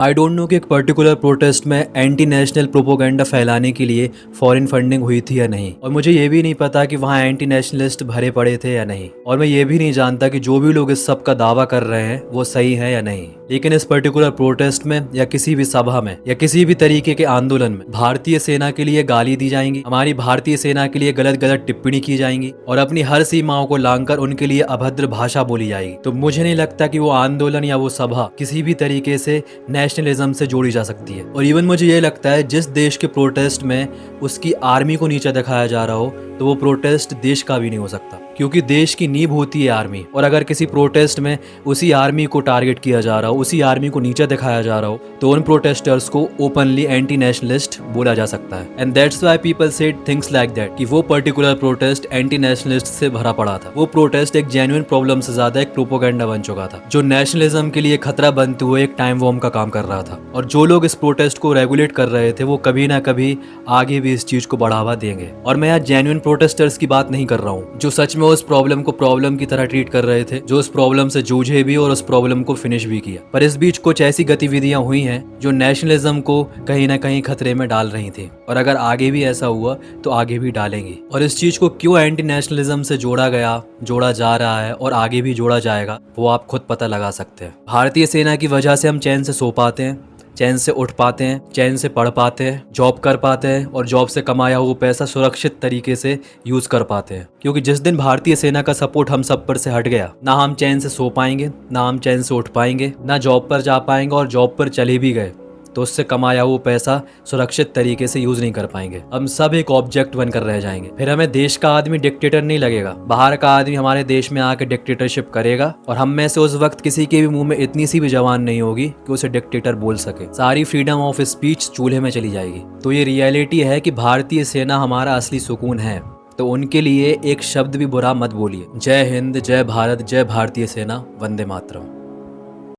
I don't know कि एक particular protest में एंटी नेशनल प्रोपोगंडा फैलाने के लिए फॉरेन फंडिंग हुई थी या नहीं, और मुझे ये भी नहीं पता कि वहाँ एंटी नेशनलिस्ट भरे पड़े थे या नहीं, और मैं ये भी नहीं जानता कि जो भी लोग इस सब का दावा कर रहे हैं वो सही है या नहीं। लेकिन इस पर्टिकुलर प्रोटेस्ट में या किसी भी सभा में या किसी भी तरीके के आंदोलन में भारतीय सेना के लिए गाली दी जाएंगी, हमारी भारतीय सेना के लिए गलत गलत टिप्पणी की जाएंगी और अपनी हर सीमाओं को लांघकर उनके लिए अभद्र भाषा बोली जाएगी। तो मुझे नहीं लगता कि वो आंदोलन या वो सभा किसी भी तरीके से नेशनलिज्म से जोड़ी जा सकती है। और इवन मुझे ये लगता है जिस देश के प्रोटेस्ट में उसकी आर्मी को नीचे दिखाया जा रहा हो तो वो प्रोटेस्ट देश का भी नहीं हो सकता, क्योंकि देश की नींव होती है आर्मी। और अगर किसी प्रोटेस्ट में उसी आर्मी को टारगेट किया जा रहा हो, उसी आर्मी को नीचे दिखाया जा रहा हो, तो उन प्रोटेस्टर्स को ओपनली एंटी नेशनलिस्ट बोला जा सकता है। And that's why people said things like that कि वो पर्टिकुलर प्रोटेस्ट एंटी नेशनलिस्ट से भरा पड़ा था। वो प्रोटेस्ट एक जेन्युइन प्रॉब्लम से ज्यादा एक प्रोपोगेंडा बन चुका था, जो नेशनलिज्म के लिए खतरा बनते हुए एक टाइम बॉम्ब का काम कर रहा था। और जो लोग इस प्रोटेस्ट को रेगुलेट कर रहे थे वो कभी ना कभी आगे भी इस चीज को बढ़ावा देंगे। और मैं यहाँ जेन्युइन प्रोटेस्टर्स की बात नहीं कर रहा हूँ जो सच में उस प्रॉब्लम को प्रॉब्लम की तरह ट्रीट कर रहे थे, जो उस प्रॉब्लम से जूझे भी और उस प्रॉब्लम को फिनिश भी किया। पर इस बीच कुछ ऐसी गतिविधियां हुई हैं जो नेशनलिज्म को कहीं ना कहीं खतरे में डाल रही थी, और अगर आगे भी ऐसा हुआ तो आगे भी डालेंगी। और इस चीज को क्यों एंटी नेशनलिज्म से जोड़ा गया, जोड़ा जा रहा है और आगे भी जोड़ा जाएगा, वो आप खुद पता लगा सकते हैं। भारतीय सेना की वजह से हम चैन से सो पाते हैं, चैन से उठ पाते हैं, चैन से पढ़ पाते हैं, जॉब कर पाते हैं और जॉब से कमाया हुआ पैसा सुरक्षित तरीके से यूज कर पाते हैं। क्योंकि जिस दिन भारतीय सेना का सपोर्ट हम सब पर से हट गया, ना हम चैन से सो पाएंगे, ना हम चैन से उठ पाएंगे, ना जॉब पर जा पाएंगे, और जॉब पर चले भी गए तो उससे कमाया हुआ पैसा सुरक्षित तरीके से यूज नहीं कर पाएंगे। हम सब एक ऑब्जेक्ट बनकर रह जाएंगे। फिर हमें देश का आदमी डिक्टेटर नहीं लगेगा, बाहर का आदमी हमारे देश में आके डिक्टेटरशिप करेगा, और हम में से उस वक्त किसी के भी मुंह में इतनी सी भी जबान नहीं होगी कि उसे डिक्टेटर बोल सके। सारी फ्रीडम ऑफ स्पीच चूल्हे में चली जाएगी। तो ये रियलिटी है कि भारतीय सेना हमारा असली सुकून है, तो उनके लिए एक शब्द भी बुरा मत बोलिए। जय हिंद, जय भारत, जय भारतीय सेना, वंदे मातरम।